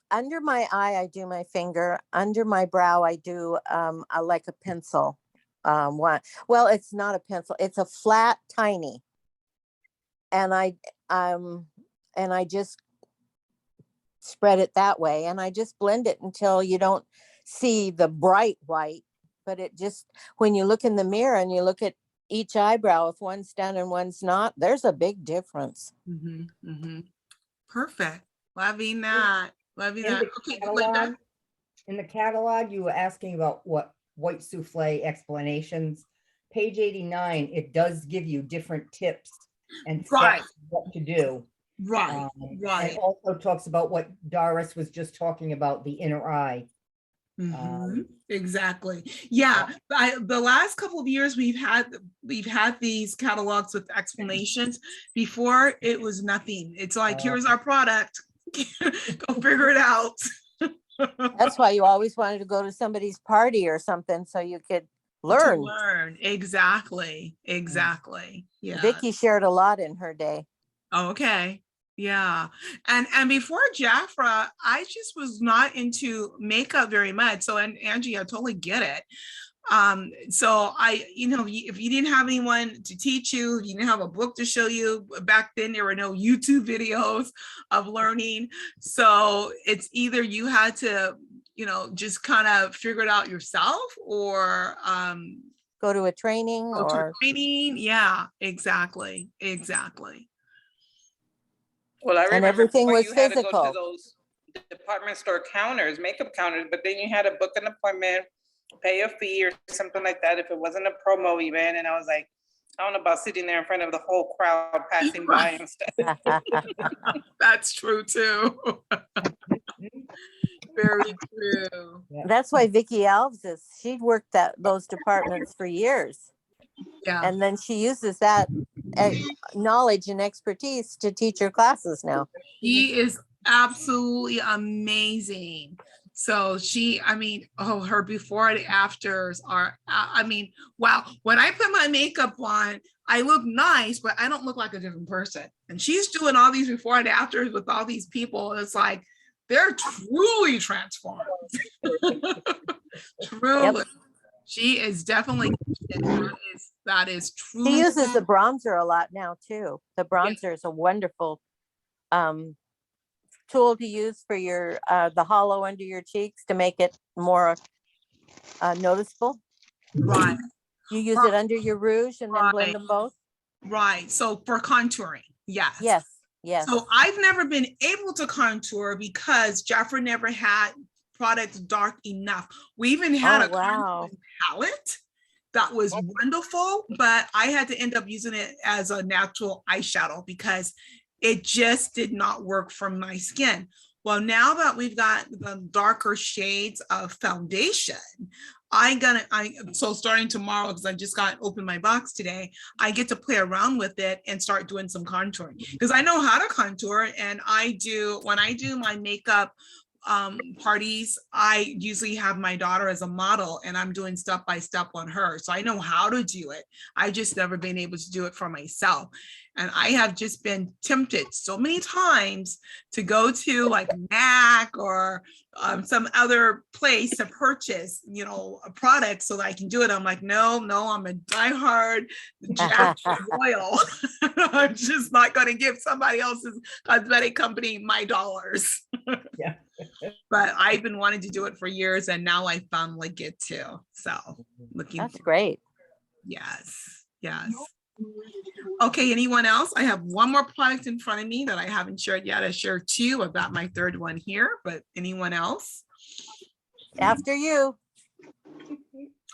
Under my eye, I do my finger. Under my brow, I do I like a pencil. One. Well, it's not a pencil. It's a flat, tiny. And I just spread it that way, and I just blend it until you don't see the bright white. But it just, when you look in the mirror and you look at each eyebrow, if one's done and one's not, there's a big difference. Perfect. Loving that. Loving that. Okay, Linda. In the catalog, you were asking about what white souffle explanations. Page 89, it does give you different tips and steps what to do. Right. And it also talks about what Doris was just talking about, the inner eye. Exactly. Yeah. The last couple of years we've had these catalogs with explanations. Before it was nothing. It's like, here's our product. Go figure it out. That's why you always wanted to go to somebody's party or something so you could learn. Exactly. Yeah. Vicki shared a lot in her day. Okay. Yeah. And before Jafra, I just was not into makeup very much. So, and Angie, I totally get it. So if you didn't have anyone to teach you, you didn't have a book to show you back then, there were no YouTube videos of learning. So it's either you had to, just kind of figure it out yourself, or Go to a training go to a or training. Yeah, exactly. Well, I and remember everything before was you had to go to physical. those department store counters, makeup counters, but then you had to book an appointment, pay a fee or something like that if it wasn't a promo event. And I was like, I don't know about sitting there in front of the whole crowd passing by and stuff. That's true too. Very true. That's why Vicky Alves she worked those departments for years. Yeah. And then she uses that knowledge and expertise to teach her classes now. She is absolutely amazing. So her before and afters are, wow. When I put my makeup on, I look nice, but I don't look like a different person. And she's doing all these before and afters with all these people. And it's like, they're truly transformed. Truly. Yep. She is definitely, that is true. She uses the bronzer a lot now too. The bronzer is a wonderful tool to use for your the hollow under your cheeks to make it more noticeable. Right. You use it under your rouge and then blend them both. Right. So for contouring, yes. Yes. Yes. So I've never been able to contour because Jeffrey never had products dark enough. We even had a palette that was wonderful, but I had to end up using it as a natural eyeshadow because it just did not work for my skin. Well, now that we've got the darker shades of foundation, so starting tomorrow, because I just got open my box today, I get to play around with it and start doing some contouring because I know how to contour. And when I do my makeup parties, I usually have my daughter as a model and I'm doing step by step on her. So I know how to do it. I just never been able to do it for myself. And I have just been tempted so many times to go to like MAC or some other place to purchase, a product so that I can do it. I'm like, no, I'm a diehard Jack Royal. I'm just not going to give somebody else's cosmetic company my dollars. Yeah. But I've been wanting to do it for years and now I finally get to. So that's great. Yes. Okay, anyone else? I have one more product in front of me that I haven't shared yet. I shared two. I've got my third one here, but anyone else? After you.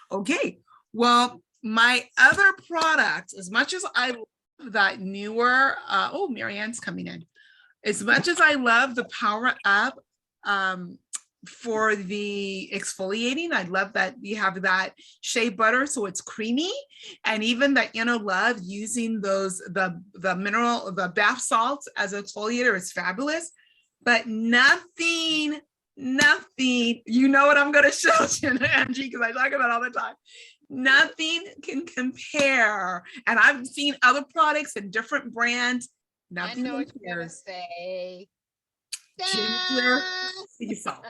Okay, well, my other product, as much as I love that newer, Marianne's coming in. As much as I love the Power Up for the exfoliating, I love that we have that shea butter, so it's creamy, and even the Inner Love using the bath salts as exfoliator is fabulous. But nothing, you know what I'm going to show you, Angie, because I talk about it all the time. Nothing can compare, and I've seen other products and different brands. Nothing I know what you're gonna compares. say. Ginger sea salt.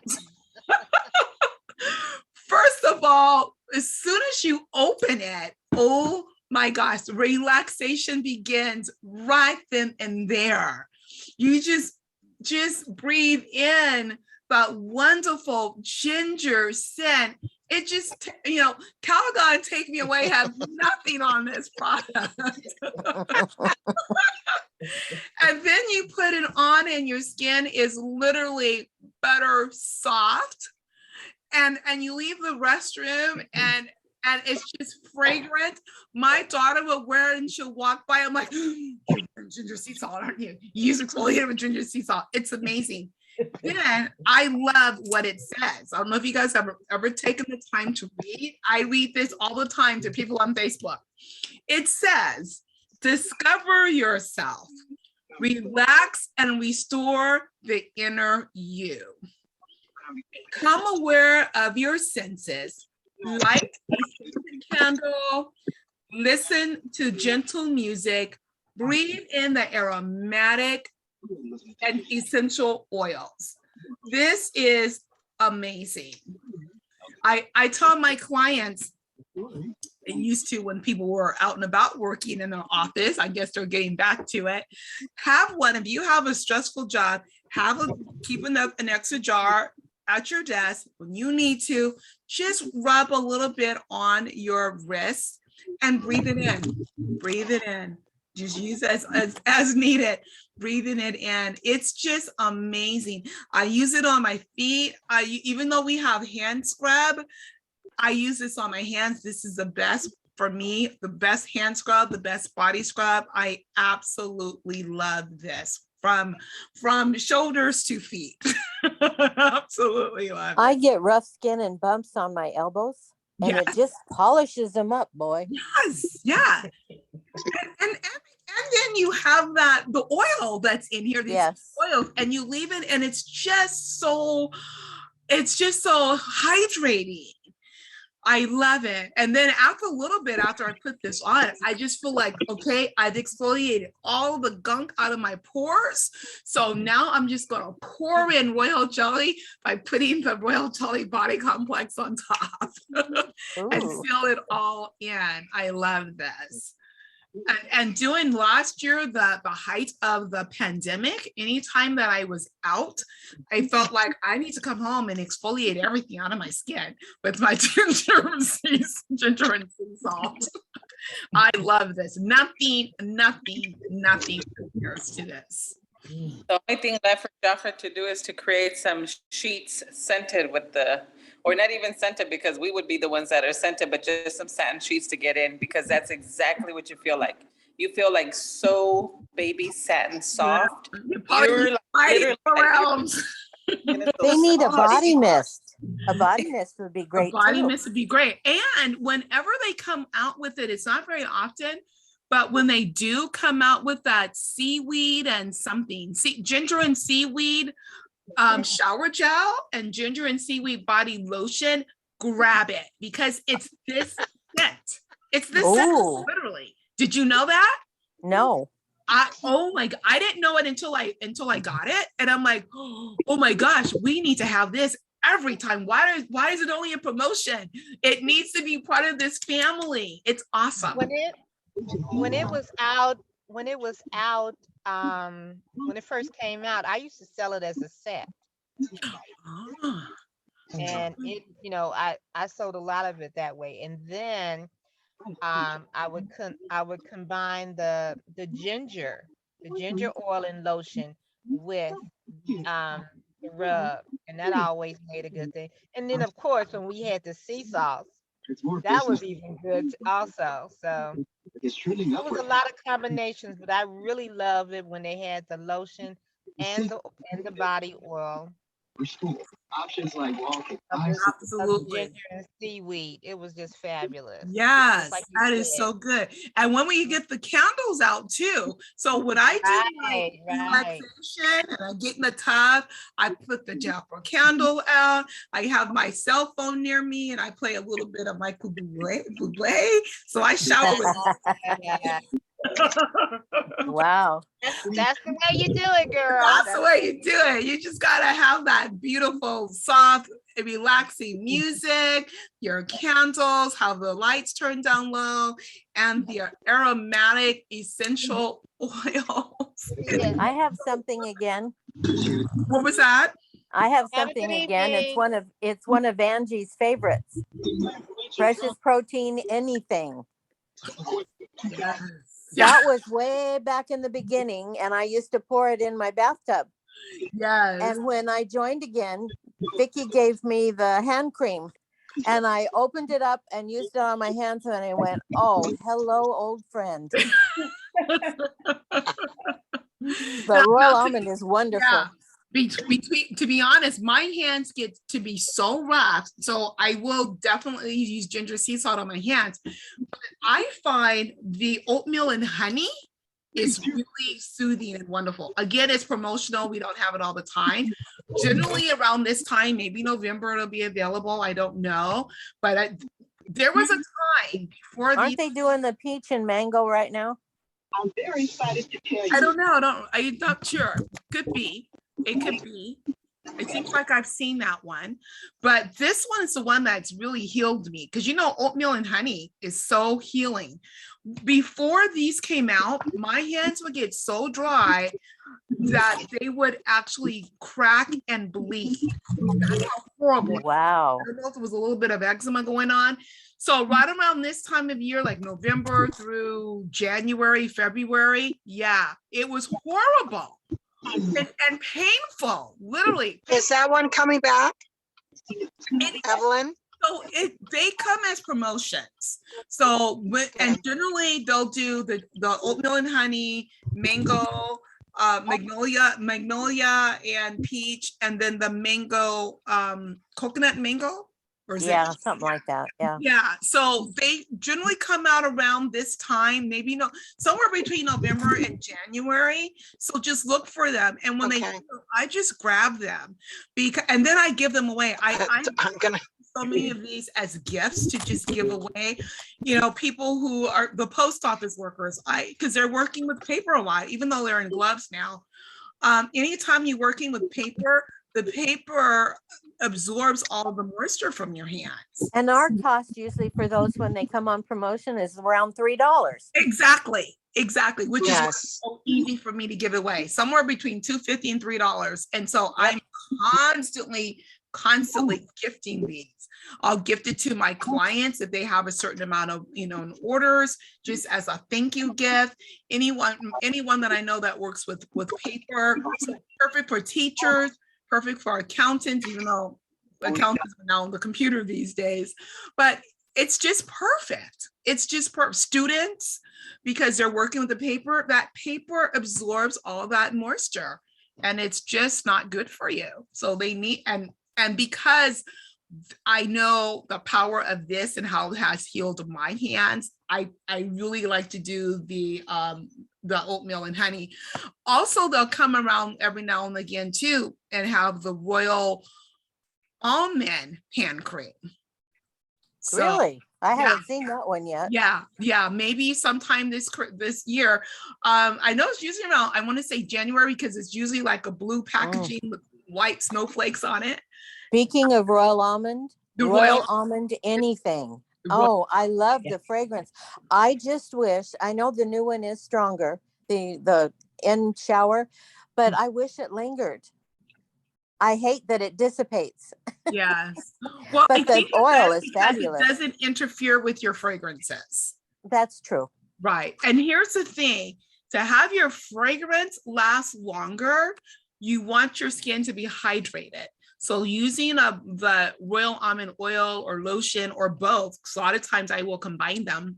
First of all, as soon as you open it, oh my gosh, relaxation begins right then and there. You just breathe in that wonderful ginger scent. It just, Calgon, take me away, have nothing on this product. And then you put it on and your skin is literally butter soft. And you leave the restroom and it's just fragrant. My daughter will wear it and she'll walk by. I'm like, ginger sea salt, aren't you? You use exfoliator with ginger sea salt. It's amazing. Then I love what it says. I don't know if you guys have ever taken the time to read. I read this all the time to people on Facebook. It says, discover yourself, relax and restore the inner you. Become aware of your senses, light a scented candle, listen to gentle music, breathe in the aromatic and essential oils. This is amazing. I tell my clients, it used to when people were out and about working in an office. I guess they're getting back to it. Have one. If you have a stressful job, keep an extra jar at your desk. When you need to, just rub a little bit on your wrist and breathe it in. Breathe it in. Just use it as needed. Breathing it in. It's just amazing. I use it on my feet. Even though we have hand scrub, I use this on my hands. This is the best for me, the best hand scrub, the best body scrub. I absolutely love this from shoulders to feet. Absolutely love it. I get rough skin and bumps on my elbows, and it Yes. just polishes them up, boy. Yes, yeah. And then you have the oil that's in here, these Yes. oils, and you leave it, and it's just so hydrating. I love it. And then after a little bit, after I put this on, I just feel like, okay, I've exfoliated all the gunk out of my pores. So now I'm just going to pour in Royal Jelly by putting the Royal Jelly Body Complex on top and Ooh. seal it all in. I love this. And doing last year, the height of the pandemic, anytime that I was out, I felt like I need to come home and exfoliate everything out of my skin with my ginger and sea salt. I love this. Nothing compares to this. The only thing left for Jafra to do is to create some sheets scented with or not even scented, because we would be the ones that are scented, but just some satin sheets to get in, because that's exactly what you feel like. You feel like so baby satin soft. You're like literally around. They need a body mist. A body mist would be great Body too. mist would be great. And whenever they come out with it, it's not very often, but when they do come out with that seaweed and ginger and seaweed shower gel and ginger and seaweed body lotion, grab it, because it's this scent. It's this scent, Ooh. literally. Did you know that? No. Oh my God, I didn't know it until I got it. And I'm like, oh my gosh, we need to have this every time. Why is it only a promotion? It needs to be part of this family. It's awesome. When it was out, when it first came out, I used to sell it as a set. Ah, And it, I sold a lot of it that way. And then I would combine the ginger oil and lotion with the rub, and that always made a good thing. And then of course when we had the sea salt, that was even good also. So it was a lot of combinations, but I really loved it when they had the lotion and the body oil. Options like walking. Of absolutely. ginger and seaweed. It was just fabulous. Yes, like you that is said. so good. And when we get the candles out too. So what I do, Right. relaxation, and I get in the tub, I put the Jafra candle out. I have my cell phone near me, and I play a little bit of Michael Bublé. So I shower with Yeah. Wow. That's the way you do it, girl. That's the way you do it. You just gotta have that beautiful, soft, relaxing music, your candles, have the lights turned down low, and the aromatic essential oils. Yeah. I have something again. What was that? I have Have a something good again. evening. It's one of Angie's favorites. Precious Protein Anything. Yeah. That was way back in the beginning, and I used to pour it in my bathtub. Yes. And when I joined again, Vicki gave me the hand cream, and I opened it up and used it on my hands, and I went, "Oh, hello, old friend." The Royal Almond is wonderful. Yeah. Between, to be honest, my hands get to be so rough, so I will definitely use ginger sea salt on my hands. But I find the oatmeal and honey is really soothing and wonderful. Again, it's promotional. We don't have it all the time. Generally around this time, maybe November, it'll be available. I don't know, but there was a time before Aren't they doing the peach and mango right now? I'm very excited to tell you. I don't know. I'm not sure. Could be. It could be. It seems like I've seen that one, but this one is the one that's really healed me because you know oatmeal and honey is so healing. Before these came out, my hands would get so dry that they would actually crack and bleed. That's how horrible. Wow. I don't know if there was a little bit of eczema going on. So right around this time of year, like November through January, February, yeah, it was horrible and painful, literally. Is that one coming back, Evelyn? So they come as promotions. So and generally they'll do the oatmeal and honey, mango, magnolia and peach, and then the mango, coconut mango. Or is Yeah, it? something like that. Yeah. Yeah, so they generally come out around this time, maybe somewhere between November and January. So just look for them, and when they Okay. do, I just grab them and then I give them away. I I'm gonna, so many of these as gifts to just give away. You know, people who are the post office workers, because they're working with paper a lot, even though they're in gloves now. Anytime you're working with paper, the paper absorbs all the moisture from your hands. And our cost usually for those when they come on promotion is around $3. Exactly, which is why it's yes. so easy for me to give away, somewhere between $2.50 and $3. And so I'm constantly gifting these. I'll gift it to my clients if they have a certain amount of, orders, just as a thank you gift. Anyone that I know that works with paper, so perfect for teachers, perfect for accountants, even though accountants are now on the computer these days, but it's just perfect. It's just perfect. Students, because they're working with the paper, that paper absorbs all that moisture and it's just not good for you. So they need, and because I know the power of this and how it has healed my hands, I really like to do the oatmeal and honey. Also, they'll come around every now and again too and have the royal almond hand cream. So, Really? I yeah. haven't seen that one yet. Yeah, maybe sometime this year. I know it's usually around, I want to say January, because it's usually like a blue packaging with white snowflakes on it. Speaking of royal almond, The royal almond anything. Ro- Oh, I love the fragrance. I just wish, I know the new one is stronger, the end shower, but I wish it lingered. I hate that it dissipates. Yes. Well, But I the think it's oil best is because fabulous. It doesn't interfere with your fragrances. That's true. Right. And here's the thing, to have your fragrance last longer, you want your skin to be hydrated. So using the royal almond oil or lotion or both, so a lot of times I will combine them,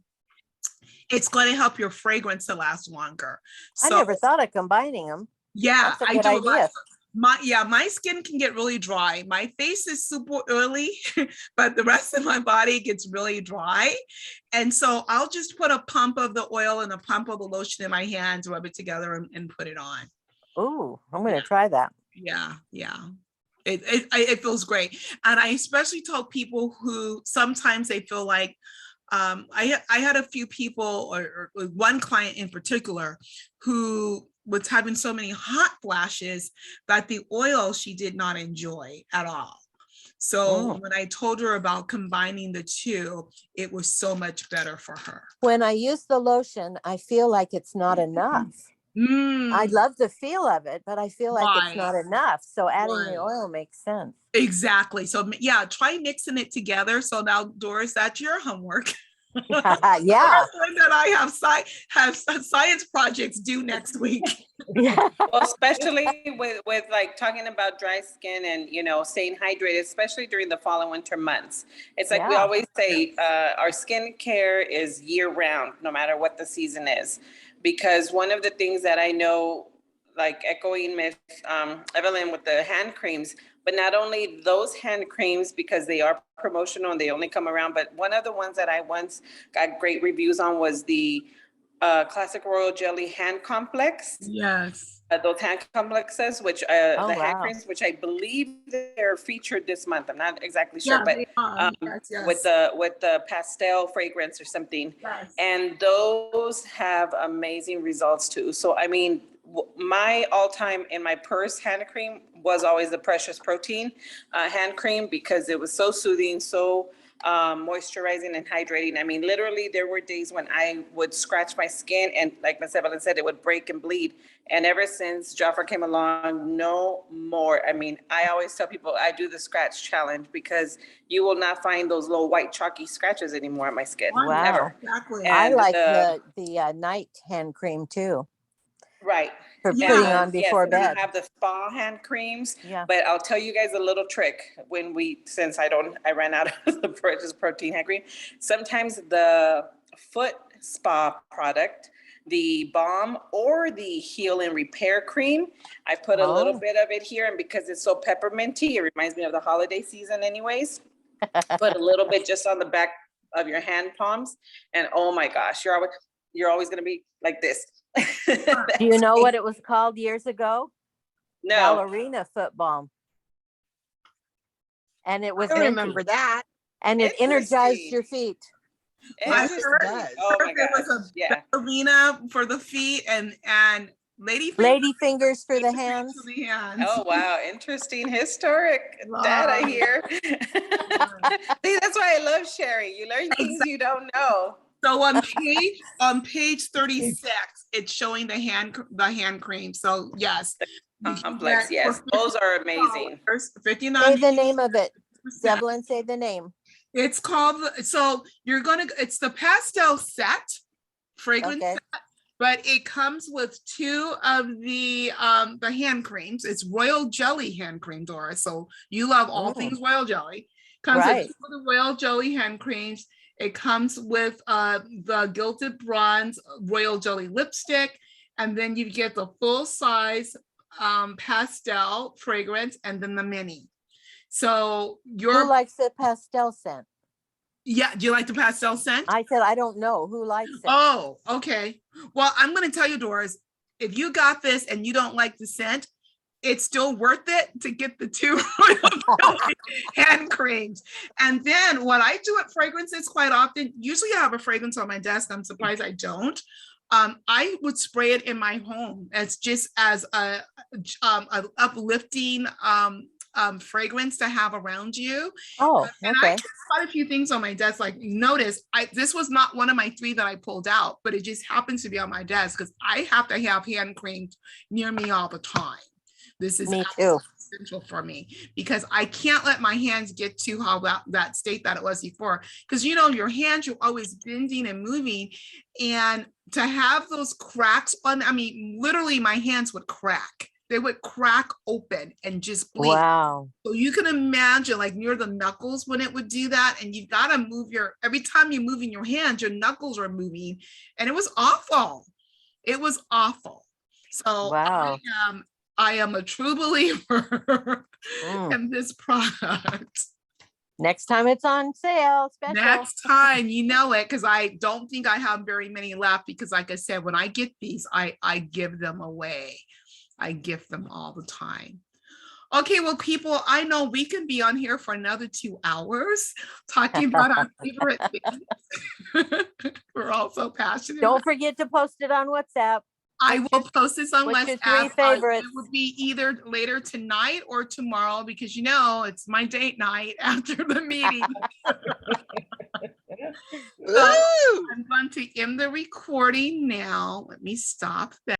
it's going to help your fragrance to last longer. I So never thought of combining them. yeah, That's a I good do a lot. idea. My skin can get really dry. My face is super oily, but the rest of my body gets really dry. And so I'll just put a pump of the oil and a pump of the lotion in my hands, rub it together and put it on. Ooh, I'm going to try that. Yeah. It feels great. And I especially tell people who sometimes they feel like, I had a few people or one client in particular who was having so many hot flashes that the oil she did not enjoy at all. So when I told her about combining the two, it was so much better for her. When I use the lotion, I feel like it's not enough. I love the feel of it, but I feel like it's not enough. So adding the oil makes sense. Exactly. So yeah, try mixing it together. So now, Doris, that's your homework. Yeah. That I have science projects due next week. Yeah. Well, especially with like talking about dry skin and, staying hydrated, especially during the fall and winter months. It's like we Yeah. always say, our skincare is year round, no matter what the season is. Because one of the things that I know, like echoing Miss Evelyn with the hand creams, but not only those hand creams because they are promotional and they only come around, but one of the ones that I once got great reviews on was the Classic Royal Jelly Hand Complex. Yes. Those hand complexes, which Oh, the hand wow. creams, which I believe they're featured this month. I'm not exactly sure, but they are. Yes. with the pastel fragrance or something. Yes. And those have amazing results too. So, I mean, my all-time in my purse hand cream was always the Precious Protein hand cream because it was so soothing, so moisturizing and hydrating. I mean, literally there were days when I would scratch my skin and like Ms. Evelyn said, it would break and bleed. And ever since Jafra came along, no more. I mean, I always tell people I do the scratch challenge because you will not find those little white chalky scratches anymore on my skin. Wow. Ever. Exactly. I And like the night hand cream too right. for Yeah. putting on Yes, before and I bed. have the spa hand creams, Yeah. but I'll tell you guys a little trick since I ran out of the Precious Protein hand cream. Sometimes the foot spa product, the balm or the heal and repair cream, I put a little Oh. bit of it here, and because it's so pepperminty, it reminds me of the holiday season anyways. Put a little bit just on the back of your hand palms, and oh my gosh, you're always gonna be like this. Do you know what it was called years ago? No. Ballerina foot balm. And it was I minty. remember that. And it energized your feet. I Interesting. heard- does. Oh my There was gosh, a yeah. ballerina for the feet and lady Lady fingers for the hands. for the hands. Oh, wow, interesting historic data Wow. here. See, that's why I love sharing. You learn things you don't know. So on page 36, it's showing the hand cream. So yes. you can Complex, get yes, for those are amazing. $50, Say 59. the name of it. Devlin, say the name. It's called, so it's the pastel set, fragrance Okay. set, but it comes with two of the hand creams. It's royal jelly hand cream, Doris. So you love all Mm. things royal jelly. Comes Right. with two of the royal jelly hand creams. It comes with the Gilded Bronze royal jelly lipstick, and then you get the full size pastel fragrance, and then the mini. So Who likes the pastel scent? yeah, do you like the pastel scent? I said, I don't know. Who likes it? Oh, okay. Well, I'm going to tell you, Doris, if you got this and you don't like the scent, it's still worth it to get the two hand creams. And then what I do at fragrances quite often, usually I have a fragrance on my desk. I'm surprised I don't. I would spray it in my home as just as a uplifting fragrance to have around you. Oh, And I okay. have quite a few things on my desk. Like notice, this was not one of my 3 that I pulled out, but it just happens to be on my desk because I have to have hand cream near me all the time. This is Me too. essential for me because I can't let my hands get to that state that it was before. Because your hands, you're always bending and moving, and to have those cracks on, I mean, literally my hands would crack. They would crack open and just bleed. Wow. So you can imagine like near the knuckles when it would do that. And you've got to move every time you're moving your hands, your knuckles are moving. And it was awful. It was awful. So Wow. I am a true believer Mm. in this product. Next time it's on sale, special. Next time, you know it, because I don't think I have very many left because like I said, when I get these, I give them away. I gift them all the time. Okay, well, people, I know we can be on here for another 2 hours talking about our favorite things. We're all so passionate. Don't forget to post it on WhatsApp. I will post this on What's your WhatsApp. 3 favorites? It will be either later tonight or tomorrow because it's my date night after the meeting. Woo! I'm going to end the recording now. Let me stop that.